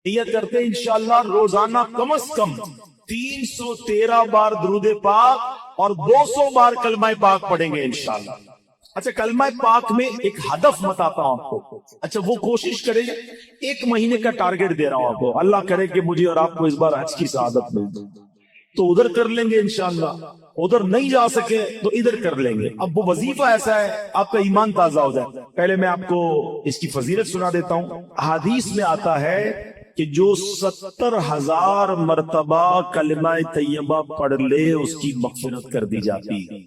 نیت کرتے ہیں انشاءاللہ روزانہ کم از کم 313 بار درود پاک اور 200 بار کلمہ پاک پڑھیں گے انشاءاللہ۔ اچھا کلمہ پاک میں ایک ہدف بتاتا ہوں آپ کو، اچھا وہ کوشش کریں، 1 مہینے کا ٹارگٹ دے رہا ہوں آپ کو، اللہ کرے کہ مجھے اور آپ کو اس بار حج کی سعادت مل جائے تو ادھر کر لیں گے انشاءاللہ، ادھر نہیں جا سکے تو ادھر کر لیں گے۔ اب وہ وظیفہ ایسا ہے آپ کا ایمان تازہ ہو جائے۔ پہلے میں آپ کو اس کی فضیلت سنا دیتا ہوں۔ حدیث میں آتا ہے کہ جو 70,000 مرتبہ کلمہ طیبہ پڑھ لے اس کی مغفرت کر دی جاتی ہے،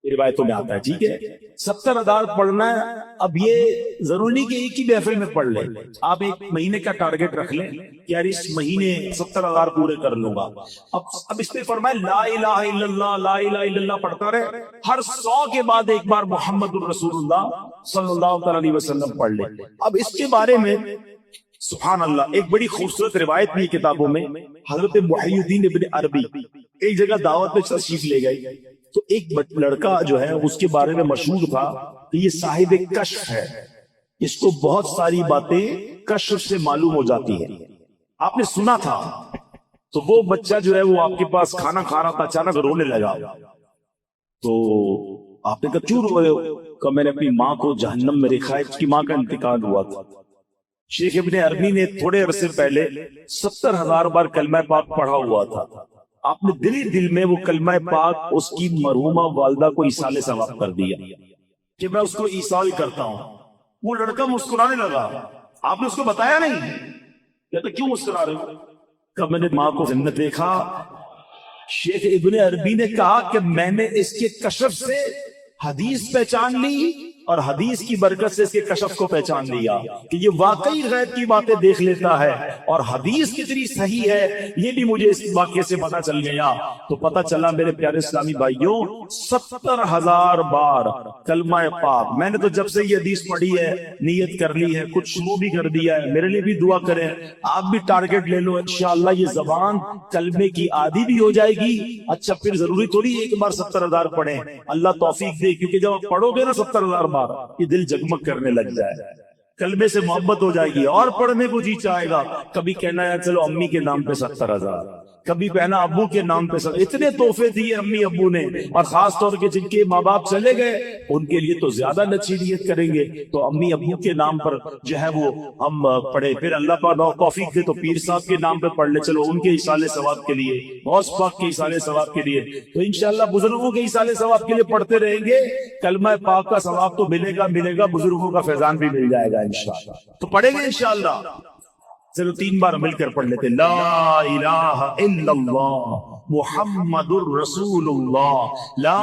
روایتوں میں آتا ہے، ٹھیک ہے۔ 70,000 پڑھنا ہے، اب یہ ضروری نہیں کہ ایک ہی محفل میں پڑھ لیں، آپ 1 مہینے کا ٹارگٹ رکھ لیں کہ یار اس مہینے 70,000 پورے کر لوں گا۔ اب اس پہ فرمائے لا الہ الا اللہ، لا الہ الا اللہ پڑھتا رہے، ہر 100 کے بعد ایک بار محمد الرسول اللہ صلی اللہ علیہ وسلم پڑھ لے۔ اب اس کے بارے میں سبحان اللہ ایک بڑی خوبصورت روایت بھی کتابوں میں، حضرت محی الدین ابن عربی ایک جگہ دعوت میں تشریف لے گئے تو ایک لڑکا جو ہے اس کے بارے میں مشہور تھا کہ یہ صاحب کشف ہے، اس کو بہت ساری باتیں کشف سے معلوم ہو جاتی ہیں، آپ نے سنا تھا۔ تو وہ بچہ جو ہے وہ آپ کے پاس کھانا کھا رہا تھا، اچانک رونے لگا، تو آپ نے کہا کیوں رو رہے ہو؟ کہ میں نے اپنی ماں کو جہنم میں رکھا ہے، اس کی ماں کا انتقال ہوا تھا۔ شیخ ابن عربی نے تھوڑے عرصے پہلے 70,000 بار کلمہ پاک پڑھا ہوا تھا، آپ نے دل ہی دل میں وہ کلمہ پاک اس کی مرحومہ والدہ کو ایصال ثواب کر دیا کہ میں اس کو ایصال کرتا ہوں۔ وہ لڑکا مسکرانے لگا، آپ نے اس کو بتایا نہیں؟ کہتا کیوں مسکرا رہے ہو؟ کہ میں نے ماں کو جنت دیکھا۔ شیخ ابن عربی نے کہا کہ میں نے اس کے کشف سے حدیث پہچان لی اور حدیث کی برکت سے اس کے کشف کو پہچان لیا کہ یہ واقعی غیب کی باتیں دیکھ لیتا ہے، اور حدیث کتنی صحیح ہے یہ بھی مجھے اس واقعے سے پتا چل گیا۔ تو پتا چلا میرے پیارے اسلامی بھائیوں 70,000 بار کلمہ پاک، میں نے تو جب سے یہ حدیث پڑھی ہے نیت کر لی ہے، کچھ شروع بھی کر دیا ہے، میرے لیے بھی دعا کریں، آپ بھی ٹارگٹ لے لو، انشاءاللہ یہ زبان کلمے کی عادی بھی ہو جائے گی۔ اچھا پھر ضروری تھوڑی ایک بار 70,000 پڑھیں، اللہ توفیق دے، کیونکہ جب آپ پڑھو گے نا 70,000 بار یہ دل جگمگ کرنے لگ جائے، کلمے سے محبت ہو جائے گی اور پڑھنے کو جی چاہے گا۔ کبھی کہنا ہے چلو امی کے نام پہ 70,000، کبھی کہنا ابو کے نام پہ 70,000، اتنے تحفے دیے امی ابو نے، اور خاص طور کے جن کے ماں باپ چلے گئے ان کے لیے تو زیادہ اچھی نیت کریں گے، تو امی ابو کے نام پر جو ہے وہ ہم پڑھے، پھر اللہ پاک توفیق دے تو پیر صاحب کے نام پہ پڑھ لے، چلو ان کے ایصال ثواب کے لیے، غوث پاک کے ایصال ثواب کے لیے، تو انشاءاللہ بزرگوں کے ایصال ثواب کے لیے پڑھتے رہیں گے، کلمہ پاک کا ثواب تو ملے گا، بزرگوں کا فیضان بھی مل جائے گا انشاءاللہ۔ تو پڑھیں گے انشاءاللہ، چلو 3 بار مل کر پڑھ لیتے، لا الہ الا اللہ محمد الرسول اللہ، لا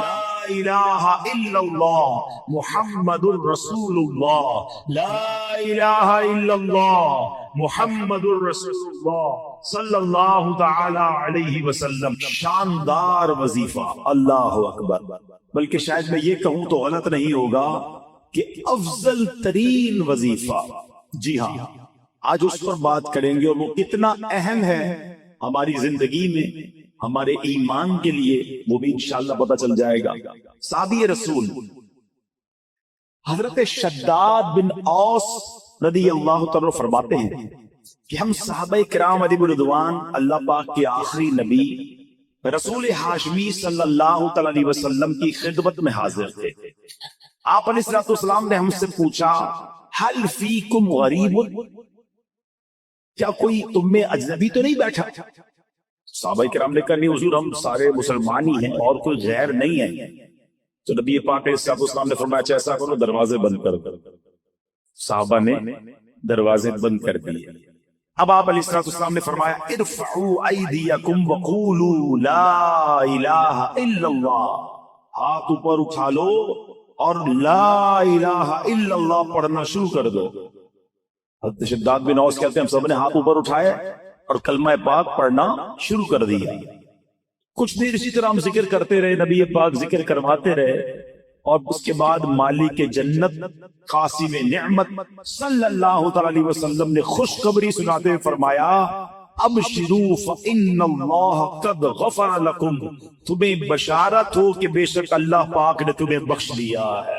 الہ الا اللہ محمد الرسول اللہ، لا الہ الا اللہ محمد الرسول اللہ صلی اللہ تعالی علیہ وسلم۔ شاندار وظیفہ، اللہ اکبر۔ بلکہ شاید میں یہ کہوں تو غلط نہیں ہوگا کہ افضل ترین وظیفہ، جی ہاں آج اس پر بات کریں گے، اور وہ کتنا اہم ہے ہماری زندگی میں، ہمارے ایمان کے لیے، وہ بھی انشاءاللہ پتہ چل جائے گا۔ صحابی رسول حضرت شداد بن اوس رضی اللہ تعالیٰ فرماتے ہیں کہ ہم صحابہ کرام علیہ رضوان اللہ پاک کے آخری نبی رسول ہاشمی صلی اللہ علیہ وسلم کی خدمت میں حاضر تھے۔ آپ علیہ السلام نے ہم سے پوچھا حل فیکم غریب، کیا کوئی تم میں اجنبی تو نہیں بیٹھا؟ صحابہ کرام نے کہا نہیں حضور ہم سارے مسلمان ہی ہیں اور کوئی غیر نہیں ہے۔ تو نبی پاک علیہ السلام نے فرمایا اچھا ایسا کرو دروازے بند کر دو۔ صحابہ نے دروازے بند کر دیے۔ اب آپ علیہ السلام نے فرمایا ارفعوا ایدیکم وقولوا لا الہ الا اللہ، ہاتھ اوپر اٹھا لو اور لا الہ الا اللہ پڑھنا شروع کر دو۔ حضرت شداد بن اوس کہتے ہیں ہم سب نے ہاتھ اوپر اٹھائے اور کلمہ پاک پڑھنا شروع کر دیا۔ کچھ دیر اسی طرح ہم ذکر کرتے رہے، نبی پاک ذکر کرواتے رہے، اور اس کے بعد مالک جنت قاسم نعمت صلی اللہ علیہ وسلم نے خوشخبری سناتے ہوئے فرمایا ابشروا فإن اللہ قد غفر لکم، تمہیں بشارت ہو کہ بے شک اللہ پاک نے تمہیں بخش لیا ہے۔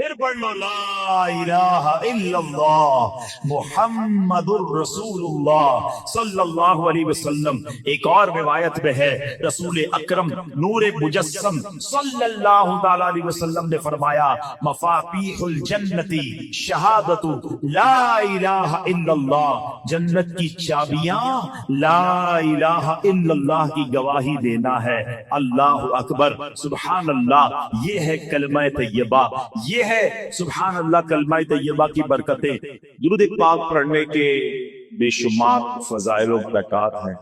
پھر پڑھ لو لا الہ الا اللہ محمد الرسول اللہ صلی اللہ علیہ وسلم۔ ایک اور روایت میں ہے رسول اکرم نور مجسم صلی اللہ تعالی علیہ وسلم نے فرمایا مفاتیح الجنت شہادت لا الہ الا اللہ، جنت کی چابیاں لا الہ الا اللہ کی گواہی دینا ہے، اللہ اکبر سبحان اللہ۔ یہ ہے کلمہ طیبہ، یہ ہے سبحان اللہ کلمہ طیبہ کی برکتیں۔ درود پاک پڑھنے کے بے شمار فضائل و برکات ہیں۔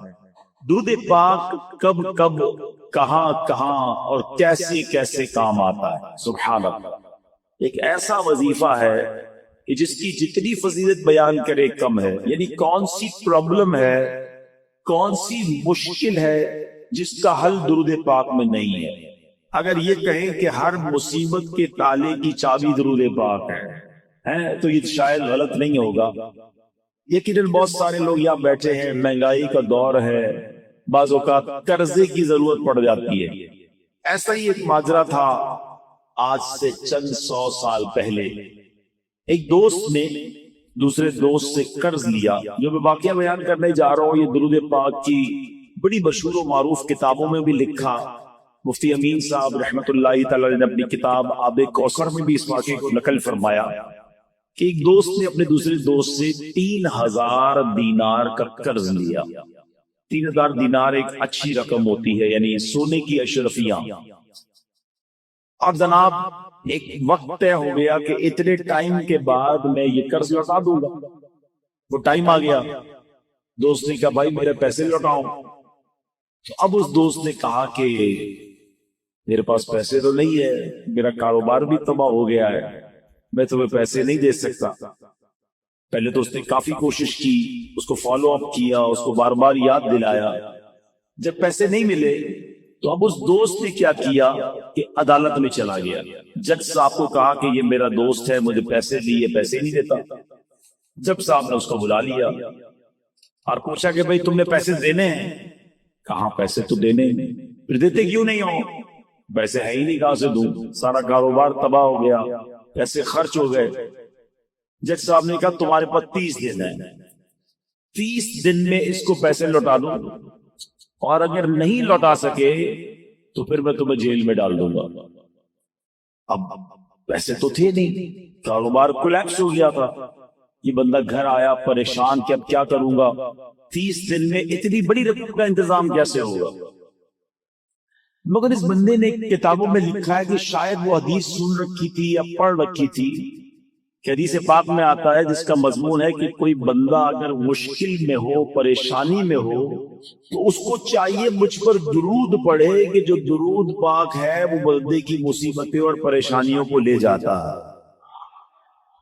درود پاک کب کب کہاں کہاں اور کیسے کیسے کام آتا ہے، سبحان اللہ۔ ایک ایسا وظیفہ ہے کہ جس کی جتنی فضیلت بیان کرے کم ہے، یعنی کون سی پرابلم ہے، کون سی مشکل ہے جس کا حل درود پاک میں نہیں ہے۔ اگر یہ کہیں کہ ہر مصیبت کے تالے کی چابی درود پاک ہے تو یہ شاید غلط نہیں ہوگا۔ یقیناً بہت سارے لوگ یہاں بیٹھے ہیں، مہنگائی کا دور ہے، بعض اوقات قرضے کی ضرورت پڑ جاتی ہے۔ ایسا ہی ایک ماجرا تھا آج سے چند 100 سال پہلے۔ ایک دوست نے دوسرے دوست سے قرض لیا۔ جو میں واقعہ بیان کرنے جا رہا ہوں یہ درود پاک کی بڑی مشہور و معروف کتابوں میں بھی لکھا۔ مفتی امین صاحب رحمت اللہ تعالی نے اپنی کتاب آب کوثر میں بھی اس واقعے کو نقل فرمایا کہ ایک دوست نے اپنے دوسرے دوست سے 3000 دینار کا قرض لیا۔ 3000 دینار ایک اچھی رقم ہوتی ہے، یعنی سونے کی اشرفیاں۔ اور جناب ایک وقت طے ہو گیا کہ اتنے ٹائم کے بعد میں یہ قرض لوٹا دوں گا۔ وہ ٹائم آ گیا، دوست نے کہا بھائی میرے پیسے لوٹاؤ۔ تو اب اس دوست نے کہا کہ میرے پاس پیسے تو نہیں ہے، میرا کاروبار بھی تباہ ہو گیا ہے، میں تمہیں پیسے نہیں دے سکتا۔ پہلے تو اس نے کافی کوشش کی، اس کو فالو اپ کیا، اس کو بار بار یاد دلایا۔ جب پیسے نہیں ملے تو اب اس دوست نے کیا کیا کہ عدالت میں چلا گیا۔ جج صاحب کو کہا کہ یہ میرا دوست ہے، مجھے پیسے دیے، پیسے نہیں دیتا۔ جج صاحب نے اس کو بلا لیا اور پوچھا کہ بھائی تم نے پیسے دینے ہیں؟ کہاں پیسے تو دینے ہیں۔ پھر دیتے کیوں نہیں ہو؟ پیسے ہے ہی نہیں، کہاں سے دوں، سارا کاروبار تباہ ہو گیا، پیسے خرچ ہو گئے۔ جج صاحب نے کہا تمہارے پاس 30 دن ہے، 30 دن میں اس کو پیسے لوٹا دوں، اور اگر نہیں لوٹا سکے تو پھر میں تمہیں جیل میں ڈال دوں گا۔ اب پیسے تو تھے نہیں، کاروبار کولیپس ہو گیا تھا۔ یہ بندہ گھر آیا پریشان کہ اب کیا کروں گا، 30 دن میں اتنی بڑی رقم کا انتظام کیسے ہوگا۔ مگر اس بندے نے کتابوں میں لکھا ہے کہ شاید وہ حدیث سن رکھی تھی یا پڑھ رکھی تھی کہ حدیث پاک میں آتا ہے جس کا مضمون ہے کہ کوئی بندہ اگر مشکل میں ہو، پریشانی میں ہو، تو اس کو چاہیے مجھ پر درود پڑھے کہ جو درود پاک ہے وہ بندے کی مصیبتیں اور پریشانیوں کو لے جاتا ہے۔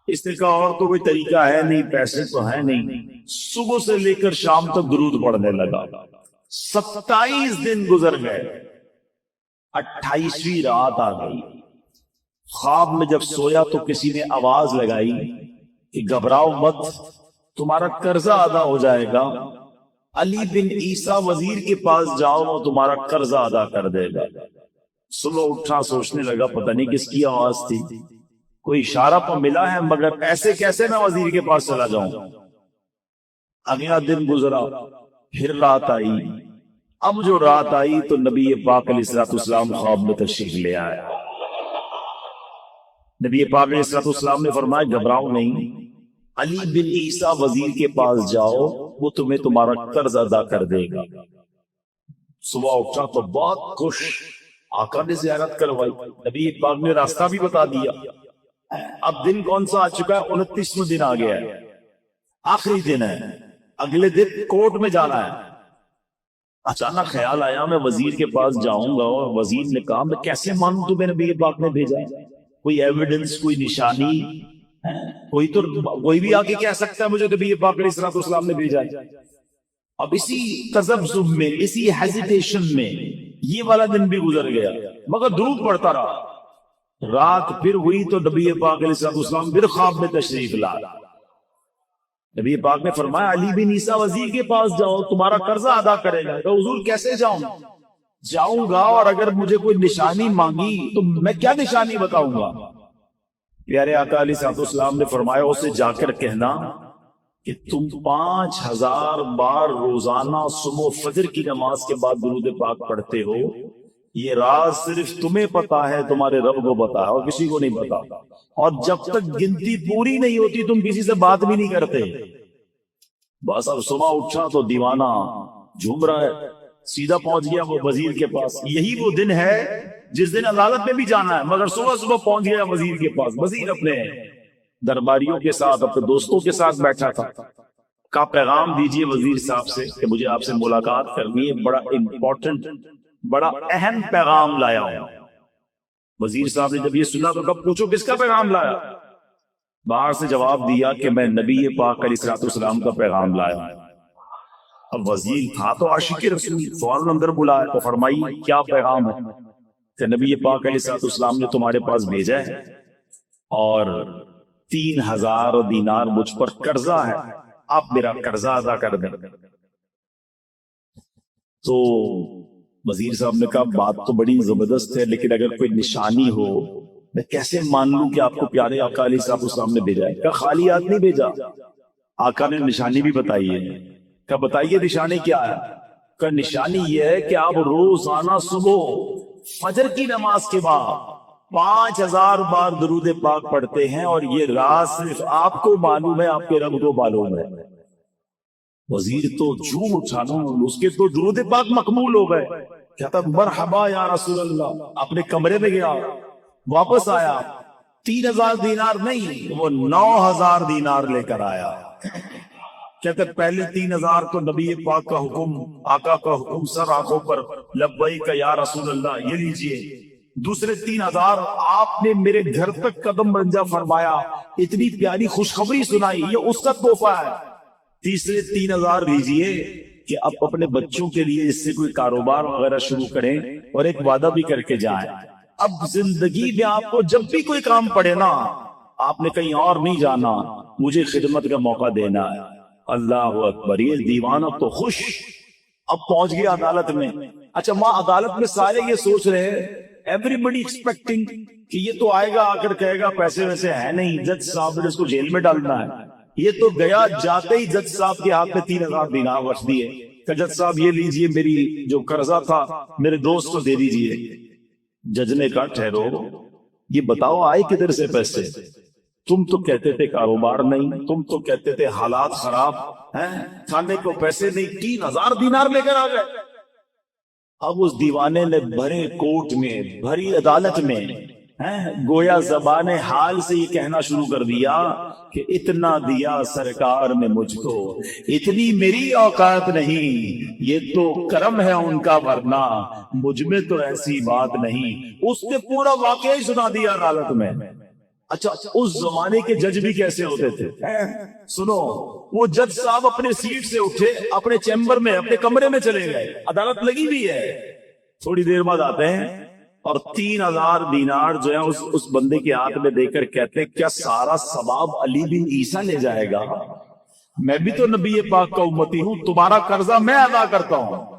اس نے کہا اور تو کوئی طریقہ ہے نہیں، پیسے تو ہے نہیں۔ صبح سے لے کر شام تک درود پڑھنے لگا۔ 27 دن گزر گئے، 28ویں رات آ گئی۔ خواب میں جب سویا تو کسی نے آواز لگائی کہ گھبراؤ مت، تمہارا قرضہ ادا ہو جائے گا، علی بن عیسیٰ وزیر کے پاس جاؤ وہ تمہارا قرضہ ادا کر دے گا۔ صبح اٹھا سوچنے لگا پتہ نہیں کس کی آواز تھی، کوئی اشارہ تو ملا ہے مگر ایسے کیسے میں وزیر کے پاس چلا جاؤں۔ اگلا دن گزرا، پھر رات آئی۔ اب جو رات آئی تو نبی پاک علیہ السلام خواب میں تشریف لے آئے۔ نبی پاک علیہ السلام نے فرمایا گھبراؤ نہیں، علی بن عیسیٰ وزیر کے پاس جاؤ وہ تمہیں تمہارا قرض ادا کر دے گا۔ صبح اٹھا تو بہت خوش، آقا نے زیارت کروائی، نبی پاک نے راستہ بھی بتا دیا۔ اب دن کون سا آ چکا ہے؟ 29واں دن آ گیا ہے، آخری دن ہے، اگلے دن کورٹ میں جانا ہے۔ اچانک خیال آیا میں وزیر کے پاس جاؤں گا، اور وزیر نے کہا میں کیسے مانوں تمہیں نبی پاک نے بھیجا ہے؟ کوئی ایویڈنس، کوئی نشانی، کوئی بھی آگے کہہ سکتا ہے مجھے نبی پاک علیہ السلام نے بھیجا ہے۔ اب اسی تذبذب میں، اسی ہیزیٹیشن میں یہ والا دن بھی گزر گیا، مگر درود پڑھتا رہا۔ رات پھر ہوئی تو نبی پاک علیہ السلام پھر خواب میں تشریف لائے۔ نبی پاک نے فرمایا علی بن عیسیٰ وزیر کے پاس جاؤ تمہارا قرضہ ادا کرے گا۔ تو حضور کیسے جاؤں گا اور اگر مجھے کوئی نشانی مانگی تو میں کیا نشانی بتاؤں گا؟ پیارے آقا علیہ السلام نے فرمایا اسے جا کر کہنا کہ تم 5000 بار روزانہ صبح فجر کی نماز کے بعد درود پاک پڑھتے ہو، یہ راز صرف تمہیں پتا ہے، تمہارے رب کو پتا ہے، اور کسی کو نہیں پتا، اور جب تک گنتی پوری نہیں ہوتی تم کسی سے بات بھی نہیں کرتے۔ بس اب صبح اٹھا تو دیوانہ جھوم رہا ہے، سیدھا پہنچ گیا وہ وزیر کے پاس۔ یہی وہ دن ہے جس دن عدالت میں بھی جانا ہے، مگر صبح صبح پہنچ گیا وزیر کے پاس۔ وزیر اپنے درباریوں کے ساتھ، اپنے دوستوں کے ساتھ بیٹھا تھا۔ کا پیغام دیجئے وزیر صاحب سے کہ مجھے آپ سے ملاقات کرنی ہے، بڑا امپورٹنٹ، بڑا اہم پیغام لایا ہوں۔ وزیر صاحب نے جب یہ سنا تو کب پوچھو کس کا پیغام لایا؟ باہر سے جواب دیا کہ میں نبی پاک علیہ السلام کا پیغام لایا ہوں۔ اب وزیر تھا تو عاشق رسول، فوراً اندر بلایا تو فرمائی کیا پیغام ہے؟ کہ نبی پاک علیہ السلام نے تمہارے پاس بھیجا ہے اور 3000 دینار مجھ پر قرضہ ہے، آپ میرا قرضہ ادا کر دیں۔ تو وزیر صاحب نے کہا بات تو بڑی زبردست ہے، لیکن اگر کوئی نشانی ہو میں کیسے مان لوں کہ آپ کو پیارے آقا علیہ السلام نے بھیجا ہے؟ کہا خالی ہاتھ نہیں بھیجا، آقا نے نشانی بھی بتائی ہے۔ کہا بتائیے نشانی کیا ہے؟ کہا نشانی یہ ہے کہ آپ روزانہ صبح فجر کی نماز کے بعد 5000 بار درود پاک پڑھتے ہیں، اور یہ راز صرف آپ کو معلوم ہے، آپ کے رب کو معلوم ہے۔ وزیر تو جھوم اٹھا نا، اس کے تو درود پاک مقبول ہو گئے۔ کہتا مرحبا یا رسول اللہ، اپنے کمرے میں گیا، واپس آیا، 3000 دینار نہیں، وہ 9000 دینار لے کر آیا۔ کہتے پہلے 3000 تو نبی پاک کا حکم، آقا کا حکم، سر آنکھوں پر لبیک یا رسول اللہ، یہ لیجئے۔ دوسرے 3000 آپ نے میرے گھر تک قدم رنجہ فرمایا، اتنی پیاری خوشخبری سنائی، یہ اس کا تحفہ ہے۔ تیسرے 3000 لیجئے کہ اب اپنے بچوں کے لیے اس سے کوئی کاروبار وغیرہ شروع کریں اور ایک وعدہ بھی کر کے جائیں۔ اب زندگی میں آپ کو جب بھی کوئی کام پڑے نا، آپ نے کہیں اور نہیں جانا، مجھے خدمت کا موقع دینا ہے۔ اللہ اکبر، یہ دیوانہ تو خوش، اب پہنچ گیا عدالت میں۔ اچھا وہاں عدالت میں سارے یہ سوچ رہے ہیں، ایوری بڈی ایکسپیکٹنگ کہ یہ تو آئے گا، آ کر کہے گا پیسے ویسے ہے نہیں، جج صاحب نے اس کو جیل میں ڈالنا ہے۔ یہ تو گیا، جاتے ہی جج صاحب کے ہاتھ میں 3000 دینار رکھ دیے کہ جج صاحب یہ لیجئے، میری جو قرضہ تھا میرے دوست کو دے دیجئے۔ جج نے کہا ٹھہرو، یہ بتاؤ آئے کدھر سے پیسے؟ تم تو کہتے تھے کاروبار نہیں، تم تو کہتے تھے حالات خراب ہیں، کھانے کو پیسے نہیں، 3000 دینار لے کر آ گئے۔ اب اس دیوانے نے بھرے کوٹ میں، بھری عدالت میں گویا زبان حال سے یہ کہنا شروع کر دیا کہ اتنا دیا سرکار نے مجھ کو، اتنی میری اوقات نہیں، یہ تو کرم ہے ان کا، ورنہ مجھ میں تو ایسی بات نہیں۔ اس نے پورا واقعہ ہی سنا دیا عدالت میں۔ اچھا اس زمانے کے جج بھی کیسے ہوتے تھے؟ سنو، وہ جج صاحب اپنے سیٹ سے اٹھے، اپنے چیمبر میں، اپنے کمرے میں چلے گئے، عدالت لگی بھی ہے، تھوڑی دیر بعد آتے ہیں اور 3000 دینار جو ہے اس بندے کے ہاتھ میں دے کر کہتے ہیں کیا سارا ثواب علی بن عیسیٰ لے جائے گا؟ میں بھی تو نبی پاک کا امتی ہوں، تمہارا قرضہ میں ادا کرتا ہوں۔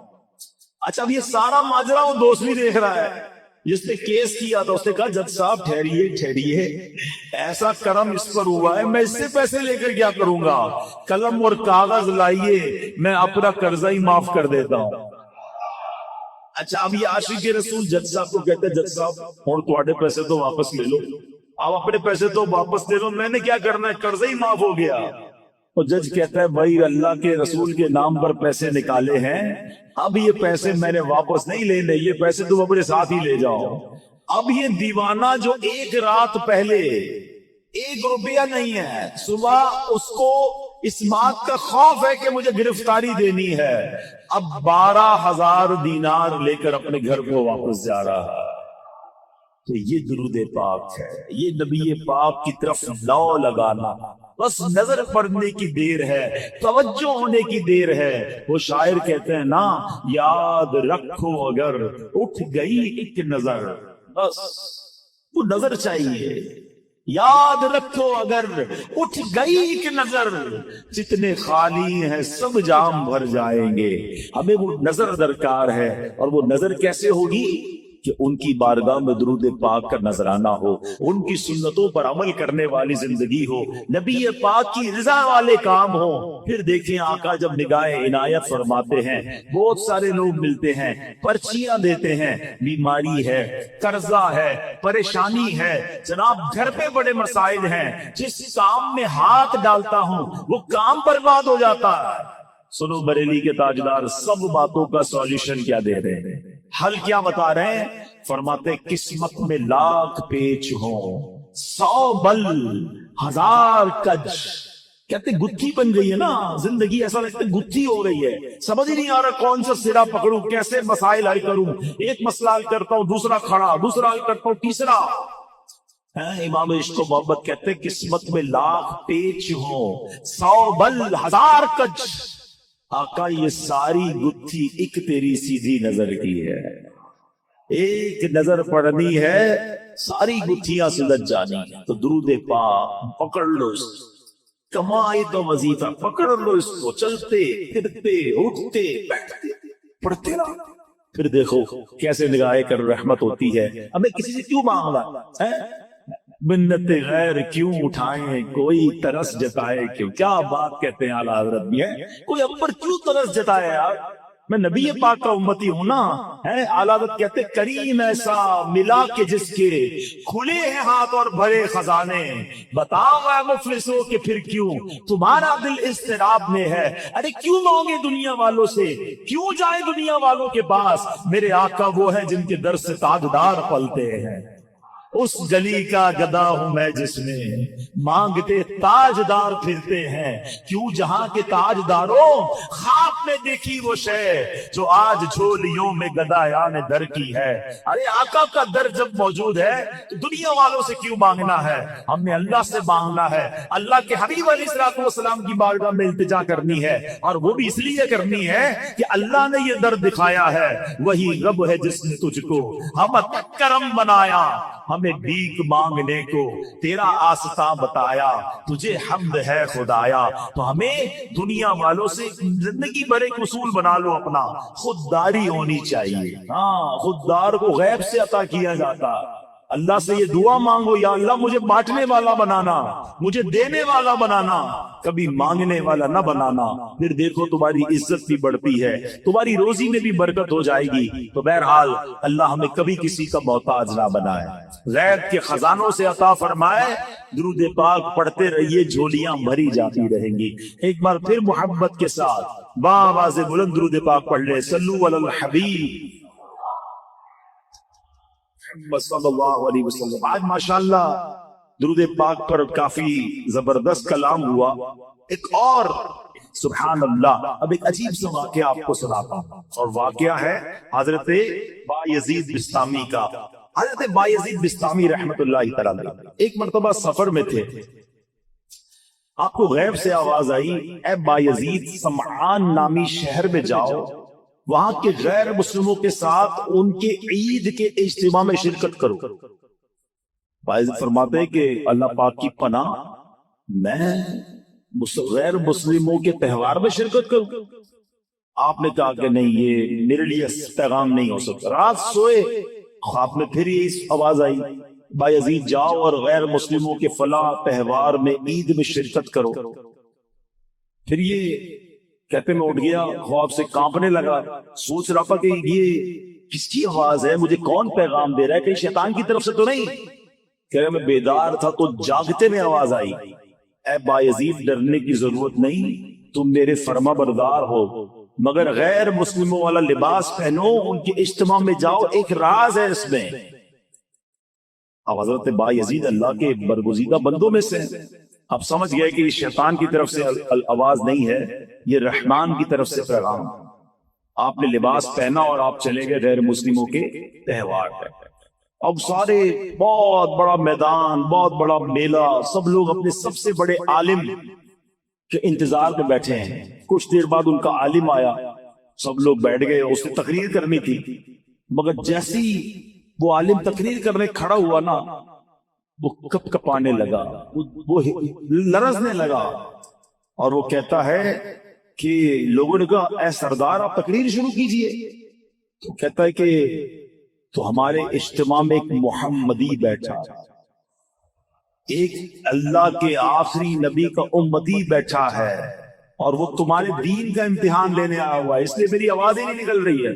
اچھا اب یہ سارا ماجرا وہ دوست بھی دیکھ رہا ہے جس نے کیس کیا تھا۔ اس نے کہا جج صاحب ٹھہریے، ایسا کرم اس پر ہوا ہے، میں اس سے پیسے لے کر کیا کروں گا؟ قلم اور کاغذ لائیے، میں اپنا قرضہ ہی معاف کر دیتا ہوں۔ اچھا اب یہ عاشق رسول جج صاحب کو کہتے ہیں جج صاحب اور تمہارے پیسے تو واپس لے لو، اب اپنے پیسے تو واپس لے لو، میں نے کیا کرنا ہے، قرضہ ہی معاف ہو گیا۔ اور جج کہتا ہے بھائی اللہ کے رسول کے نام پر پیسے نکالے ہیں، اب یہ پیسے میں نے واپس نہیں لینے، یہ پیسے تم اپنے ساتھ ہی لے جاؤ۔ اب یہ دیوانہ جو ایک رات پہلے 1 روپیہ نہیں ہے، صبح اس کو اس بات کا خوف ہے کہ مجھے گرفتاری دینی ہے، اب 12000 دینار لے کر اپنے گھر کو واپس جا رہا ہے۔ تو یہ درود پاک ہے، یہ نبی پاک کی طرف لو لگانا، بس نظر پڑنے کی دیر ہے، توجہ ہونے کی دیر ہے۔ وہ شاعر کہتے ہیں نا، یاد رکھو اگر اٹھ گئی ایک نظر، بس وہ نظر چاہیے، یاد رکھو اگر اٹھ گئی ایک نظر، جتنے خالی ہیں سب جام بھر جائیں گے۔ ہمیں وہ نظر درکار ہے، اور وہ نظر کیسے ہوگی کہ ان کی بارگاہ میں درود پاک کا نذرانہ ہو، ان کی سنتوں پر عمل کرنے والی زندگی ہو، نبی پاک کی رضا والے کام ہو۔ پھر دیکھیں آقا جب نگاہ عنایت فرماتے ہیں، بہت سارے لوگ ملتے ہیں، پرچیاں دیتے ہیں، بیماری ہے، قرضہ ہے، پریشانی ہے، جناب گھر پہ بڑے مسائل ہیں، جس کام میں ہاتھ ڈالتا ہوں وہ کام برباد ہو جاتا ہے۔ سنو بریلی کے تاجدار سب باتوں کا سولوشن کیا دے رہے ہیں، حل کیا بتا رہے ہیں؟ فرماتے قسمت میں لاکھ پیچ ہوں، 100 بل 1000 کج۔ کہتے گتھی بن گئی ہے نا زندگی، ایسا لگتا ہے گتھی ہو گئی ہے، سمجھ ہی نہیں آ رہا کون سا سرا پکڑوں، کیسے مسائل حل کروں، ایک مسئلہ حل کرتا ہوں دوسرا کھڑا، دوسرا حل کرتا ہوں تیسرا۔ امام عشق و محبت کہتے قسمت میں لاکھ پیچ ہوں، 100 بل 1000 کج۔ آقا یہ ساری گتھی ایک تیری سیدھی نظر کی ہے، ایک نظر پڑنی ہے ساری گتھیاں سلجھ جانی۔ تو درود پاک پکڑ لو، اس کمائی تو وظیفہ پکڑ لو، اس کو چلتے پھرتے اٹھتے بیٹھتے پڑھتے رہو، پھر دیکھو کیسے نگاہ کر رحمت ہوتی ہے۔ ہمیں کسی سے کیوں مانگنا ہے؟ منت غیر کیوں اٹھائیں، کوئی ترس جتائے کیوں؟ کیا بات کہتے ہیں اعلیٰ حضرت بھی ہے، کوئی اب پر کیوں ترس جتائے یار، میں نبی پاک کا امتی ہوں نا۔ اعلیٰ حضرت کہتے کریم ایسا ملا کہ جس کے کھلے ہیں ہاتھ اور بھرے خزانے، بتاؤ اے مفلسوں کہ پھر کیوں تمہارا دل اضطراب میں ہے۔ ارے کیوں مانگے دنیا والوں سے، کیوں جائے دنیا والوں کے پاس، میرے آقا وہ ہے جن کے در سے تاجدار پلتے ہیں۔ اس گلی کا گدا ہوں میں جس میں مانگتے تاجدار پھرتے ہیں، کیوں جہاں کے تاجداروں خواب میں دیکھی وہ شے جو آج جھولیوں میں گدایان در کی ہے۔ ارے آقا کا در جب موجود ہے تو دنیا والوں سے کیوں مانگنا ہے؟ ہم نے اللہ سے مانگنا ہے، اللہ کے حبیب علیہ الصلوۃ والسلام کی بارگاہ میں التجا کرنی ہے، اور وہ بھی اس لیے کرنی ہے کہ اللہ نے یہ در دکھایا ہے، وہی رب ہے جس نے تجھ کو ہم کرم بنایا، ہمیں بھیک مانگنے کو تیرا آستہ بتایا، تجھے حمد ہے خدایا۔ تو ہمیں دنیا والوں سے زندگی بھر ایک اصول بنا لو اپنا، خودداری ہونی چاہیے۔ ہاں خوددار کو غیب سے عطا کیا جاتا، اللہ سے یہ دعا مانگو یا اللہ مجھے بانٹنے والا بنانا، مجھے دینے والا بنانا، کبھی مانگنے والا نہ بنانا۔ پھر دیکھو تمہاری عزت بھی بڑھتی ہے، تمہاری روزی میں بھی برکت ہو جائے گی۔ تو بہرحال اللہ ہمیں کبھی کسی کا محتاج نہ بنائے، غیب کے خزانوں سے عطا فرمائے۔ درود پاک پڑھتے رہیے، جھولیاں بھری جاتی رہیں گی۔ ایک بار پھر محبت کے ساتھ باواز بلند درود پاک پڑھ لے، صلو علی الحبیب صلی اللہ علیہ وسلم۔ آج ماشاءاللہ درود پاک پر کافی زبردست کلام ہوا۔ ایک اور سبحان اللہ، اب ایک عجیب سا واقعہ آپ کو سناتا ہوں، اور واقعہ ہے حضرت بایزید بسطامی کا۔ حضرت بایزید بسطامی رحمت اللہ تعالی ایک مرتبہ سفر میں تھے، آپ کو غیب سے آواز آئی، اے بایزید سمعان نامی شہر میں جاؤ، وہاں کے غیر مسلموں کے ساتھ ان کے عید کے اجتماع میں شرکت کرو۔ بایزید فرماتے ہیں کہ اللہ پاک کی پناہ، میں غیر مسلموں کے تہوار میں شرکت کروں؟ آپ نے کہا کہ نہیں، یہ میرے لیے پیغام نہیں ہو سکتا۔ رات سوئے، خواب میں پھر یہ آواز آئی، بایزید جاؤ اور غیر مسلموں کے فلاں تہوار میں عید میں شرکت کرو۔ پھر یہ کہتے میں اٹھ گیا، خواب سے کانپنے لگا، سوچ رہا تھا کہ یہ کس کی آواز ہے، مجھے کون پیغام دے رہا ہے، کہیں شیطان کی طرف سے تو نہیں؟ کہہ رہے میں بیدار تھا تو جاگتے میں آواز آئی، اے بایزید ڈرنے کی ضرورت نہیں، تم میرے فرما بردار ہو، مگر غیر مسلموں والا لباس پہنو، ان کے اجتماع میں جاؤ، ایک راز ہے اس میں۔ اب حضرت بایزید اللہ کے برگزیدہ بندوں میں سے، اب سمجھ گئے کہ یہ شیطان کی طرف سے آواز نہیں ہے، یہ رحمان کی طرف سے پیغام۔ آپ نے لباس پہنا اور آپ چلے گئے غیر مسلموں کے تہوار پہ۔ اب سارے بہت بڑا میدان، بہت بڑا میلہ، سب لوگ اپنے سب سے بڑے عالم کے انتظار میں بیٹھے ہیں۔ کچھ دیر بعد ان کا عالم آیا، سب لوگ بیٹھ گئے، اس نے تقریر کرنی تھی، مگر جیسی وہ عالم تقریر کرنے کھڑا ہوا نا، وہ کپ کپانے لگا، وہ لرزنے لگا، اور وہ کہتا ہے کہ لوگوں نے کہا اے سردار آپ تقریر شروع کیجئے۔ تو کہتا ہے کہ تو ہمارے اجتماع میں ایک محمدی بیٹھا، ایک اللہ کے آخری نبی کا امتی بیٹھا ہے، اور وہ تمہارے دین کا امتحان لینے آیا ہوا ہے، اس لیے میری آواز ہی نہیں نکل رہی ہے۔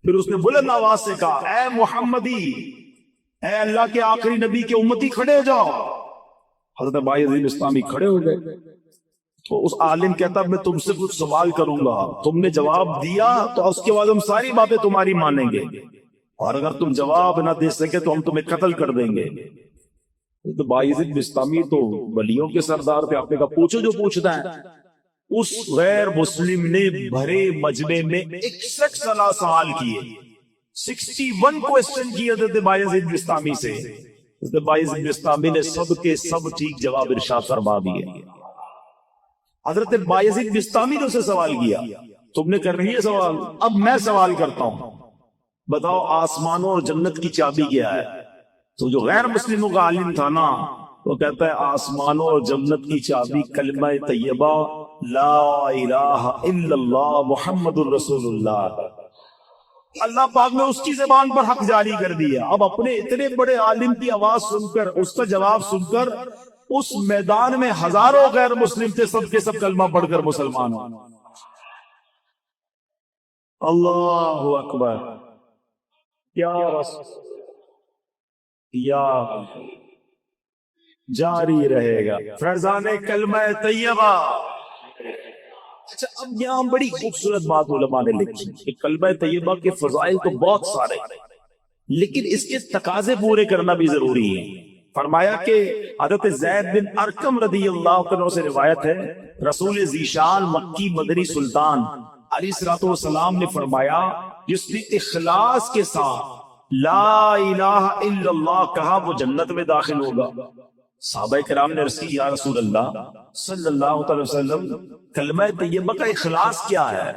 پھر اس نے بلند آواز سے کہا، اے محمدی، اے اللہ کے آخری نبی کے امتی، کھڑے ہو جاؤ۔ حضرت بایزید بستامی کھڑے ہو گئے۔ تو اس عالم کہتا، میں تم سے کچھ سوال کروں گا، تم نے جواب دیا تو اس کے بعد ہم ساری باتیں تمہاری مانیں گے، اور اگر تم جواب نہ دے سکے تو ہم تمہیں قتل کر دیں گے۔ تو بایزید بستامی تو ولیوں کے سردار تھے، آپ نے کہا پوچھو جو پوچھنا ہے۔ اس غیر مسلم نے بھرے مجمع میں 61 سوال کیے، 61 کوسچن کیے حضرت بایزید بستامی سے۔ حضرت بایزید بستامی نے سب کے سب ٹھیک جواب ارشاد فرما دیے۔ حضرت بایزید بستامی نے اسے سوال کیا، تم نے کر رہی ہے سوال، اب میں سوال کرتا ہوں، بتاؤ آسمانوں اور جنت کی چابی کیا ہے؟ تو جو غیر مسلموں کا عالم تھا نا، وہ کہتا ہے آسمانوں اور جنت کی چابی کلمہ طیبہ لا الہ الا اللہ محمد الرسول اللہ۔ اللہ پاک نے اس کی زبان پر حق جاری کر دیا۔ اب اپنے اتنے بڑے عالم کی آواز سن کر، اس کا جواب سن کر، اس میدان میں ہزاروں غیر مسلم تھے، سب کے سب کلمہ پڑھ کر مسلمان ہو۔ اللہ اکبر، یا رسول، یا جاری رہے گا فیضان کلمہ طیبہ۔ اچھا، اب یہاں بڑی خوبصورت بات علماء نے لکھی کہ کلمہ طیبہ کے فضائل تو بہت سارے، لیکن اس کے تقاضے پورے کرنا بھی ضروری ہے۔ فرمایا کہ حضرت زید بن ارقم رضی اللہ عنہ سے روایت ہے، رسول ذیشان مکی مدنی سلطان علیہ الصلوۃ والسلام نے فرمایا، جس نے اخلاص کے ساتھ لا الہ الا اللہ کہا وہ جنت میں داخل ہوگا۔ صحابہ کرام نے عرض کی، یا رسول اللہ صلی اللہ علیہ وسلم، کلمہ طیبہ کا اخلاص کیا ہے؟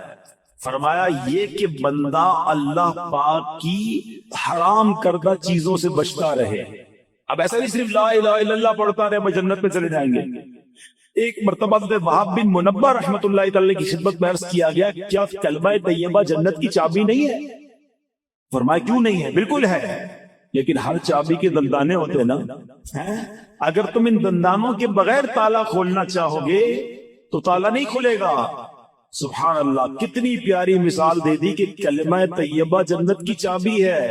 فرمایا یہ کہ بندہ اللہ پاک کی حرام کردہ چیزوں سے بچتا رہے۔ اب ایسا نہیں صرف لا الہ الا اللہ پڑھتا رہے میں جنت میں چلے جائیں گے۔ ایک مرتبہ وہاب بن منبہ رحمۃ اللہ تعالی کی خدمت میں عرض کیا گیا، کیا کلمہ طیبہ جنت کی چابی نہیں ہے؟ فرمایا کیوں نہیں ہے، بالکل ہے، لیکن ہر چابی کے دندانے ہوتے ہیں نا، اگر تم ان دندانوں کے بغیر تالا کھولنا چاہو گے تو تالا نہیں کھلے گا۔ سبحان اللہ، کتنی پیاری مثال دے دی کہ کلمہ طیبہ جنت کی چابی ہے،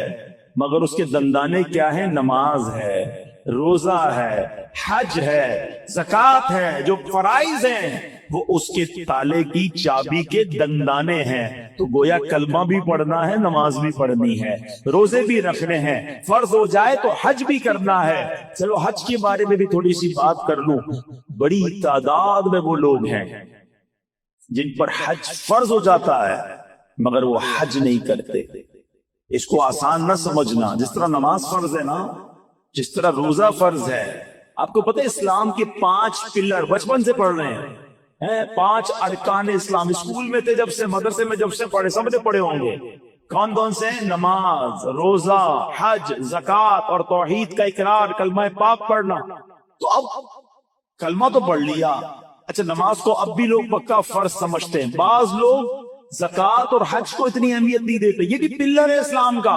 مگر اس کے دندانے کیا ہیں؟ نماز ہے، روزہ ہے، حج ہے، زکوٰۃ ہے، جو فرائض ہیں وہ اس کے تالے کی چابی کے دندانے ہیں۔ تو گویا کلمہ بھی پڑھنا ہے، نماز بھی پڑھنی ہے، روزے بھی رکھنے ہیں، فرض ہو جائے تو حج بھی کرنا ہے۔ چلو حج کے بارے میں بھی تھوڑی سی بات کر لوں۔ بڑی تعداد میں وہ لوگ ہیں جن پر حج فرض ہو جاتا ہے مگر وہ حج نہیں کرتے۔ اس کو آسان نہ سمجھنا، جس طرح نماز فرض ہے نا، جس طرح روزہ فرض ہے۔ آپ کو پتہ ہے اسلام کے 5 پلر بچپن سے پڑھ رہے ہیں، 5 ارکان اسلام، اسکول میں تھے جب سے، مدرسے میں جب سے پڑھے، سب نے پڑھے ہوں گے۔ کون کون سے ہیں؟ نماز، روزہ، حج، زکوٰۃ اور توحید کا اقرار، کلمہ پاک پڑھنا۔ تو اب کلمہ تو پڑھ لیا، اچھا نماز کو اب بھی لوگ پکا فرض سمجھتے ہیں، بعض لوگ زکوٰۃ اور حج کو اتنی اہمیت نہیں دیتے، یہ بھی پلر ہے اسلام کا۔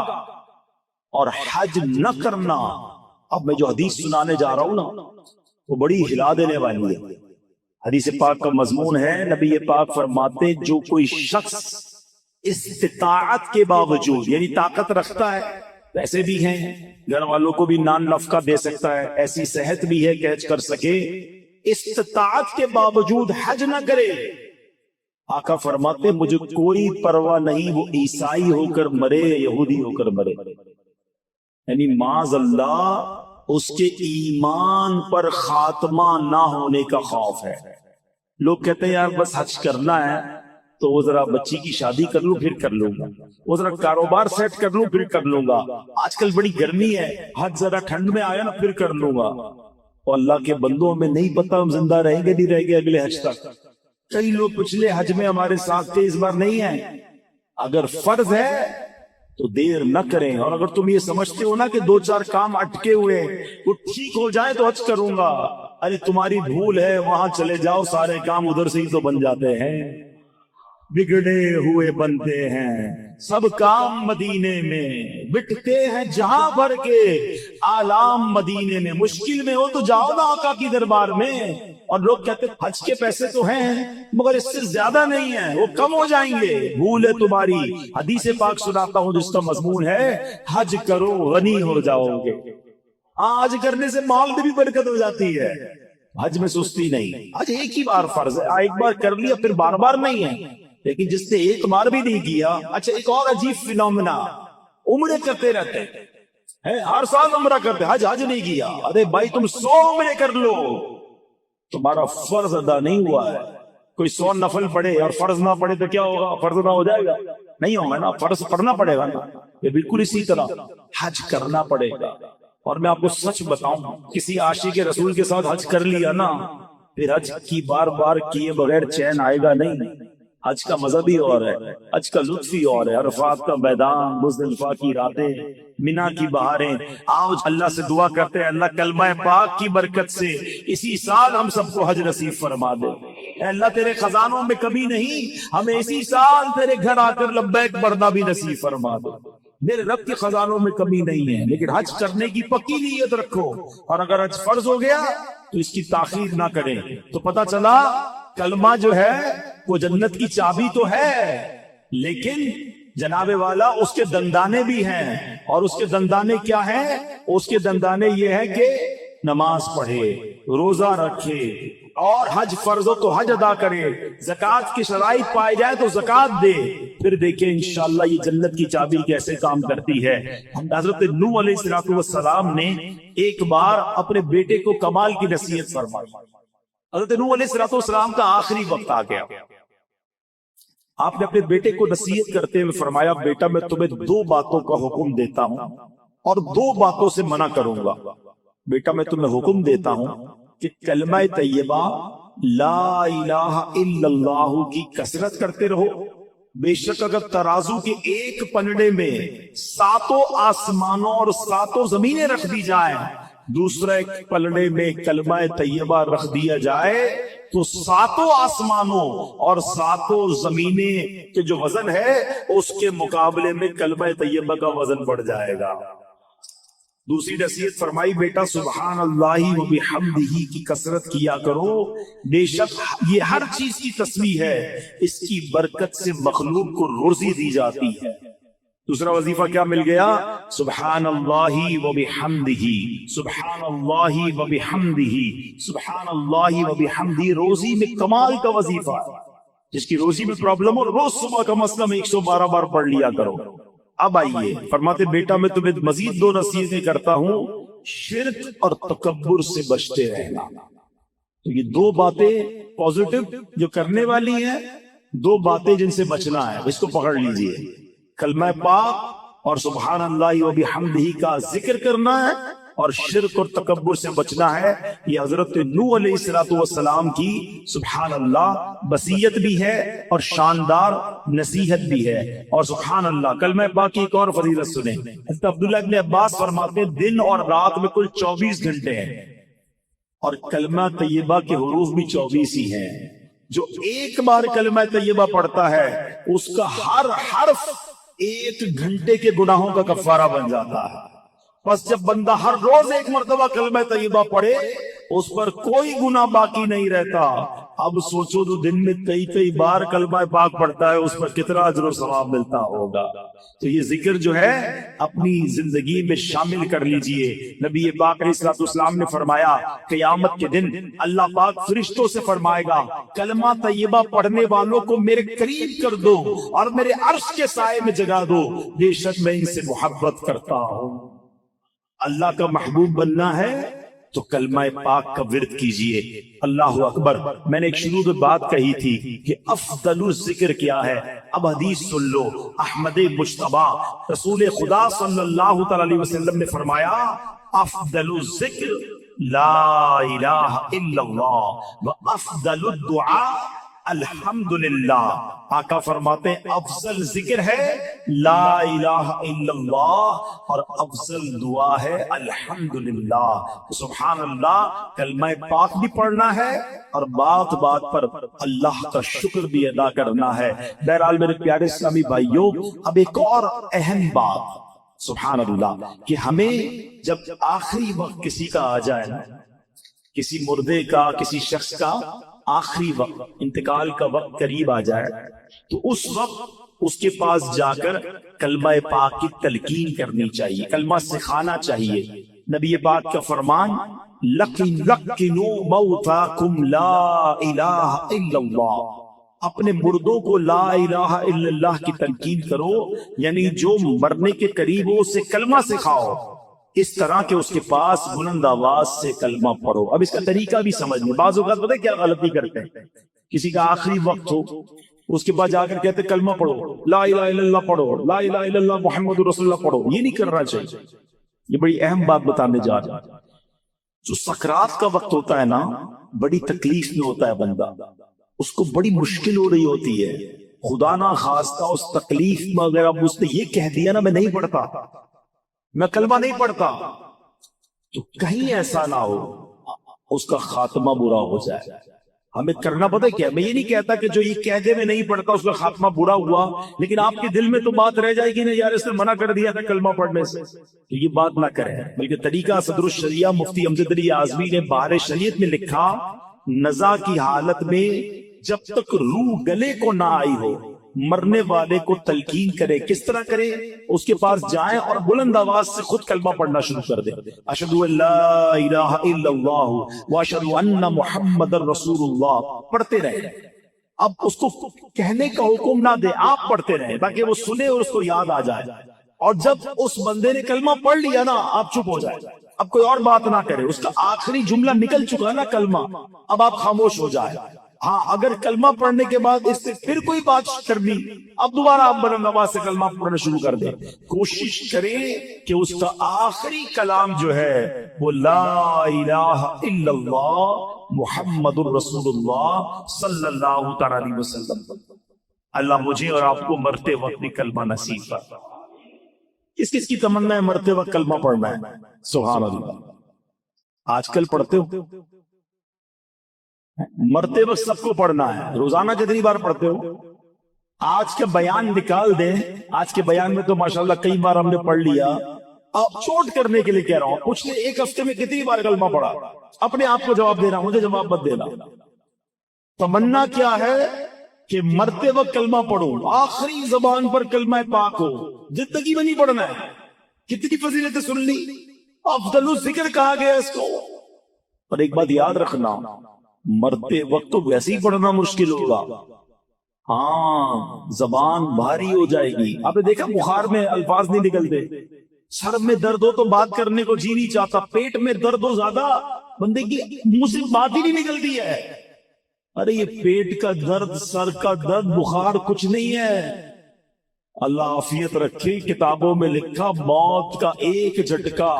اور حج نہ کرنا، اب میں جو حدیث سنانے جا رہا ہوں نا وہ بڑی ہلا دینے والی ہے۔ حدیث پاک کا مضمون ہے، نبی پاک فرماتے جو کوئی شخص استطاعت کے باوجود، یعنی طاقت رکھتا ہے، پیسے بھی ہیں، گھر والوں کو بھی نان نفقہ دے سکتا ہے، ایسی صحت بھی ہے کہ حج کر سکے، استطاعت کے باوجود حج نہ کرے، آقا فرماتے مجھے کوئی پرواہ نہیں وہ عیسائی ہو کر مرے یا یہودی ہو کر مرے۔ یعنی معاذ اللہ اس کے ایمان پر خاتمہ نہ ہونے کا خوف ہے۔ لوگ کہتے ہیں یار بس حج کرنا ہے تو وہ ذرا بچی کی شادی کر لوں پھر کر لوں گا، وہ ذرا کاروبار سیٹ کر لوں پھر کر لوں گا، آج کل بڑی گرمی ہے، حج ذرا ٹھنڈ میں آیا نا پھر کر لوں گا۔ اور اللہ کے بندوں میں نہیں پتا ہم زندہ رہیں گے نہیں رہیں گے اگلے حج تک۔ کئی لوگ پچھلے حج میں ہمارے ساتھ تھے، اس بار نہیں ہیں۔ اگر فرض ہے تو دیر نہ کریں، اور اگر تم یہ سمجھتے ہو نا کہ 2-4 کام اٹکے ہوئے وہ ٹھیک ہو جائے تو حج کروں گا، ارے تمہاری بھول ہے، وہاں چلے جاؤ، سارے کام ادھر سے ہی تو بن جاتے ہیں۔ بگڑے ہوئے بنتے ہیں سب کام مدینے میں، بٹتے ہیں جہاں بھر کے آلام مدینے میں۔ مشکل میں ہو تو جاؤ نا آقا کی دربار میں۔ اور لوگ کہتے ہیں حج کے پیسے تو ہیں مگر اس سے زیادہ نہیں ہیں، وہ کم ہو جائیں گے۔ بھول ہے تمہاری، حدیث پاک سناتا ہوں جس کا مضمون ہے حج کرو غنی ہو جاؤ گے۔ حج کرنے سے مال میں بھی برکت ہو جاتی ہے، حج میں سستی نہیں۔ حج ایک ہی بار فرض ہے، ایک بار کر لیا پھر بار بار نہیں ہے۔ لیکن جس نے ایک بار بھی نہیں کیا، اچھا ایک اور عجیب فینومینا، عمرے کرتے رہتے ہیں، ہر سال عمرہ کرتے، حج نہیں کیا۔ ارے بھائی تم 100 عمرے کر لو، تمہارا فرض ادا نہیں ہوا ہے۔ کوئی 100 نفل پڑھے اور فرض نہ پڑھے تو کیا ہوگا؟ فرض ادا ہو جائے گا؟ نہیں ہوگا نا، فرض پڑھنا پڑے گا نا۔ یہ بالکل اسی طرح حج کرنا پڑے گا۔ اور میں آپ کو سچ بتاؤں، کسی عاشق رسول کے ساتھ حج کر لیا نا، پھر حج کی بار بار کیے بغیر چین آئے گا نہیں۔ حج کا مزہ بھی اور ہے، حج کا لطف ہی اور ہے۔ عرفات کا میدان، مزدلفہ کی راتیں، مینا کی بہاریں۔ آؤ اللہ سے دعا کرتے ہیں اللہ کلمہ پاک کی برکت سے اسی سال ہم سب کو حج نصیب فرما دے۔ اے اللہ تیرے خزانوں میں کمی نہیں، ہمیں اسی سال تیرے گھر آ کر لبیک پڑھنا بھی نصیب فرما دے۔ میرے رب کے خزانوں میں کمی نہیں ہے، لیکن حج کرنے کی پکی نیت رکھو، اور اگر حج فرض ہو گیا تو اس کی تاخیر نہ کریں۔ تو پتہ چلا کلمہ جو ہے وہ جنت کی چابی تو ہے، لیکن جناب والا اس کے دندانے بھی ہیں۔ اور اس کے دندانے کیا ہیں؟ اس کے دندانے یہ ہے کہ نماز پڑھے، روزہ رکھے، اور حج فرض ہو تو حج ادا کرے، زکوٰۃ کی شرائط پائے جائے تو زکوٰۃ دے۔ پھر دیکھیں انشاءاللہ یہ جنت کی چابی کیسے کام کرتی ہے۔ حضرت نوح علیہ السلام نے ایک بار اپنے بیٹے کو کمال کی نصیحت فرمائی۔ حضرت نوح علیہ السلام کا آخری وقت آ گیا، آپ نے اپنے بیٹے کو نصیحت کرتے ہوئے فرمایا بیٹا میں تمہیں 2 باتوں کا حکم دیتا ہوں اور 2 باتوں سے منع کروں گا۔ بیٹا میں تمہیں حکم دیتا ہوں کہ کلمہ طیبہ لا الہ الا اللہ کی کثرت کرتے رہو۔ بے شک اگر ترازو کے ایک پلڑے میں 7 آسمانوں اور 7 زمینیں رکھ دی جائیں، دوسرے ایک پلڑے میں کلمہ طیبہ رکھ دیا جائے، تو 7 آسمانوں اور 7 زمینیں کے جو وزن ہے اس کے مقابلے میں کلمہ طیبہ کا وزن بڑھ جائے گا۔ دوسری نصیحت فرمائی بیٹا سبحان اللہ و بحمدہ کی کثرت کیا کرو، بے شک یہ ہر چیز کی تسبیح ہے، اس کی برکت سے مخلوق کو روزی دی جاتی ہے۔ دوسرا وظیفہ کیا مل گیا؟ سبحان اللہ و بحمدہ، سبحان اللہ و بحمدہ، سبحان اللہ و بحمدہ۔ روزی میں کمال کا وظیفہ ہے، جس کی روزی میں پرابلم ہو روز صبح کم از کم 112 بار پڑھ لیا کرو۔ اب آئیے فرماتے بیٹا میں تمہیں مزید 2 نصیحتیں کرتا ہوں، شرک اور تکبر سے بچتے رہنا۔ تو یہ 2 باتیں پازیٹو جو کرنے والی ہیں، 2 باتیں جن سے بچنا ہے، اس کو پکڑ لیجئے۔ کلمہ پاک اور سبحان اللہ و بحمدہ کا ذکر کرنا ہے، اور شرک اور تکبر سے بچنا ہے۔ یہ حضرت نوح علیہ السلام کی سبحان اللہ وصیت بھی ہے اور شاندار نصیحت بھی ہے۔ اور سبحان اللہ کلمہ پاک کی ایک اور فضیلت سنیں، حضرت عبداللہ ابن عباس فرماتے ہیں دن اور رات میں کل 24 گھنٹے ہیں، اور کلمہ طیبہ کے حروف بھی 24 ہی ہیں۔ جو ایک بار کلمہ طیبہ پڑھتا ہے اس کا ہر حرف 1 گھنٹے کے گناہوں کا کفارہ بن جاتا ہے۔ بس جب بندہ ہر روز 1 مرتبہ کلمہ طیبہ پڑھے اس پر کوئی گناہ باقی نہیں رہتا۔ اب سوچو جو دن میں کئی بار کلمہ پاک پڑھتا ہے اس پر کتنا اجر و ثواب ملتا ہوگا۔ تو یہ ذکر جو ہے اپنی زندگی میں شامل کر لیجئے۔ نبی پاک علیہ السلام نے فرمایا قیامت کے دن اللہ پاک فرشتوں سے فرمائے گا کلمہ طیبہ پڑھنے والوں کو میرے قریب کر دو اور میرے عرش کے سائے میں جگا دو، بے شک میں ان سے محبت کرتا ہوں۔ اللہ کا محبوب بننا ہے تو کلمہ پاک کا ورد کیجئے۔ اللہ اکبر۔ میں نے ایک شروع میں بات کہی تھی کہ افضل الذکر کیا ہے، اب حدیث سن لو۔ احمد مجتبی رسول خدا صلی اللہ تعالی علیہ وسلم نے فرمایا افضل الذکر لا الہ الا اللہ و افضل الدعاء الحمدللہ۔ آقا فرماتے ہیں افضل ذکر ہے لا الہ الا اللہ، اور افضل دعا ہے الحمدللہ، سبحان اللہ۔ کلمہ پاک بھی پڑھنا ہے اور بات بات پر اللہ کا شکر بھی ادا کرنا ہے۔ بہرحال میرے پیارے اسلامی بھائیوں، اب ایک اور اہم بات، سبحان اللہ، کہ ہمیں جب آخری وقت کسی کا آ جائے نا، کسی مردے کا، کسی شخص کا آخری وقت، انتقال کا وقت قریب آ جائے، تو اس وقت اس کے پاس جا کر کلمہ پاک کی تلقین کرنی چاہیے، کلمہ سکھانا چاہیے۔ نبی پاک کا فرمان، لَقِنُوا مَوْتَاكُمْ لَا إِلَٰهَ إِلَّا اللَّهُ، اپنے مردوں کو لا الہ الا اللہ کی تلقین کرو، یعنی جو مرنے کے قریب ہو اسے کلمہ سکھاؤ، اس طرح کہ اس کے پاس بلند آواز سے کلمہ پڑھو۔ اب اس کا طریقہ بھی سمجھ لیں، بعض اوقات پتہ ہے کیا غلطی کرتے ہیں، کسی کا آخری وقت ہو، اس کے بعد جا کر کہتے کلمہ پڑھو، لا الہ الا اللہ پڑھو، لا الہ الا اللہ محمد رسول اللہ پڑھو۔ یہ نہیں کرنا چاہیے، یہ بڑی اہم بات بتانے جا رہا ہوں۔ جو سکرات کا وقت ہوتا ہے نا، بڑی تکلیف میں ہوتا ہے بندہ، اس کو بڑی مشکل ہو رہی ہوتی ہے، خدا نہ خواستہ اس تکلیف میں اگر اب اس نے یہ کہہ دیا نا میں نہیں پڑھتا، میں کلمہ نہیں پڑھتا، تو کہیں ایسا نہ ہو اس کا خاتمہ برا ہو جائے۔ ہمیں کرنا پتہ ہے کیا، میں یہ نہیں کہتا کہ جو یہ کہہ دے میں نہیں پڑھتا اس کا خاتمہ برا ہوا، لیکن آپ کے دل میں تو بات رہ جائے گی نا، یار اس نے منع کر دیا تھا کلمہ پڑھنے سے، تو یہ بات نہ کریں، بلکہ طریقہ صدر الشریعہ مفتی امجد علی اعظمی نے بہار شریعت میں لکھا، نزا کی حالت میں جب تک روح گلے کو نہ آئی ہو، مرنے والے کو تلقین کرے۔ کس طرح کرے؟ اس کے پاس جائیں اور بلند آواز سے خود کلمہ پڑھنا شروع کر دیں، اشہد ان لا الہ الا اللہ واشہد ان محمد رسول اللہ، پڑھتے رہیں۔ اب اس کو کہنے کا حکم نہ دے، آپ پڑھتے رہیں تاکہ وہ سنے اور اس کو یاد آ جائے، اور جب اس بندے نے کلمہ پڑھ لیا نا آپ چپ ہو جائے، اب کوئی اور بات نہ کرے، اس کا آخری جملہ نکل چکا نا کلمہ، اب آپ خاموش ہو جائے۔ ہاں اگر کلمہ پڑھنے کے بعد اس سے پھر کوئی بات کرنی، اب دوبارہ آپ بلند آواز سے کلمہ پڑھنا شروع کر دیں۔ کوشش کریں کہ اس کا آخری کلام جو ہے وہ لا الہ الا اللہ محمد الرسول اللہ صلی اللہ تعالی علیہ وسلم۔ اللہ مجھے اور آپ کو مرتے وقت بھی کلمہ نصیب فرمائے۔ کس کس کی تمنا ہے مرتے وقت کلمہ پڑھنا ہے؟ سبحان اللہ۔ آج کل پڑھتے ہو؟ مرتے وقت سب کو پڑھنا ہے، روزانہ کتنی بار پڑھتے ہو؟ آج کا بیان نکال دیں، آج کے بیان میں تو ماشاءاللہ کئی بار ہم نے پڑھ لیا، اب چوٹ کرنے کے لیے کہہ رہا ہوں، پوچھ لیں ایک ہفتے میں کتنی بار کلمہ پڑھا؟ اپنے آپ کو جواب دینا، مجھے جواب مت دینا۔ تمنا کیا ہے کہ مرتے وقت کلمہ پڑھو، آخری زبان پر کلمہ پاک ہو، زندگی میں نہیں پڑھنا ہے۔ کتنی فضیلتیں سن لی، افضل الذکر کہا گیا اس کو۔ اور ایک بات یاد رکھنا، مرتے وقت تو ویسے ہی پڑھنا مشکل ہوگا، ہاں زبان بھاری ہو جائے گی۔ آپ نے دیکھا بخار میں الفاظ نہیں نکلتے، سر میں درد ہو تو بات کرنے کو جی نہیں چاہتا، پیٹ میں درد ہو زیادہ بندے کی منہ سے بات ہی نہیں نکلتی ہے۔ ارے یہ پیٹ کا درد، سر کا درد، بخار کچھ نہیں ہے، اللہ عافیت رکھے۔ کتابوں میں لکھا موت کا ایک جھٹکا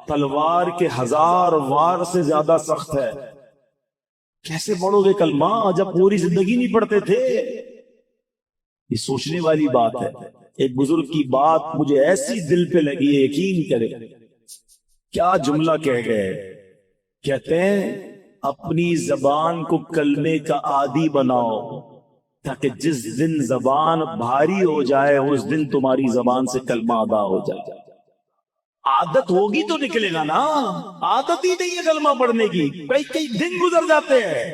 تلوار کے 1000 وار سے زیادہ سخت ہے۔ کیسے پڑھو گے کلمہ جب پوری زندگی نہیں پڑھتے تھے؟ یہ سوچنے والی بات ہے۔ ایک بزرگ کی بات مجھے ایسی دل پہ لگی ہے، یقین کرے، کیا جملہ کہہ گئے، کہتے ہیں اپنی زبان کو کلمے کا عادی بناؤ تاکہ جس دن زبان بھاری ہو جائے اس دن تمہاری زبان سے کلمہ ادا ہو جائے۔ عادت ہوگی تو نکلے گا نا، عادت ہی نہیں ہے کلمہ پڑھنے کی، کئی دن گزر جاتے ہیں۔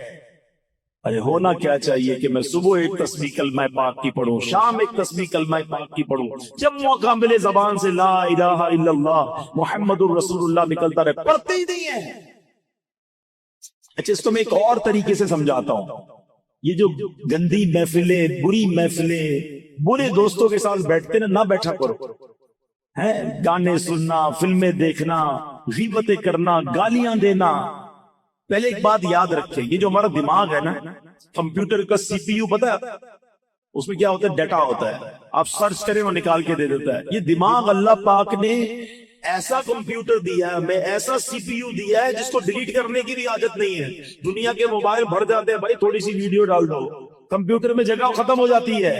ارے ہونا کیا چاہیے کہ میں صبح ایک تسبیح کلمہ پاک کی پڑھوں، شام ایک تسبیح کلمہ پاک کی پڑھوں، جب موقع ملے زبان سے لا الہ الا اللہ محمد الرسول اللہ نکلتا رہے، پڑھتے ہی نہیں ہے۔ اچھا اس کو میں ایک اور طریقے سے سمجھاتا ہوں، یہ جو گندی محفلیں، بری محفلیں، برے دوستوں کے ساتھ بیٹھتے نہ بیٹھا کرو، گانے سننا، فلمیں دیکھنا، غیبتیں کرنا، گالیاں دینا۔ پہلے ایک بات یاد رکھیں، یہ جو ہمارا دماغ ہے نا، کمپیوٹر کا سی پی یو پتہ ہے اس میں کیا ہوتا ہے؟ ڈیٹا ہوتا ہے، آپ سرچ کریں وہ نکال کے دے دیتا ہے۔ یہ دماغ اللہ پاک نے ایسا کمپیوٹر دیا ہے، ہمیں ایسا سی پی یو دیا ہے جس کو ڈیلیٹ کرنے کی بھی عادت نہیں ہے۔ دنیا کے موبائل بھر جاتے ہیں، بھائی تھوڑی سی ویڈیو ڈال دو، کمپیوٹر میں جگہ ختم ہو جاتی ہے۔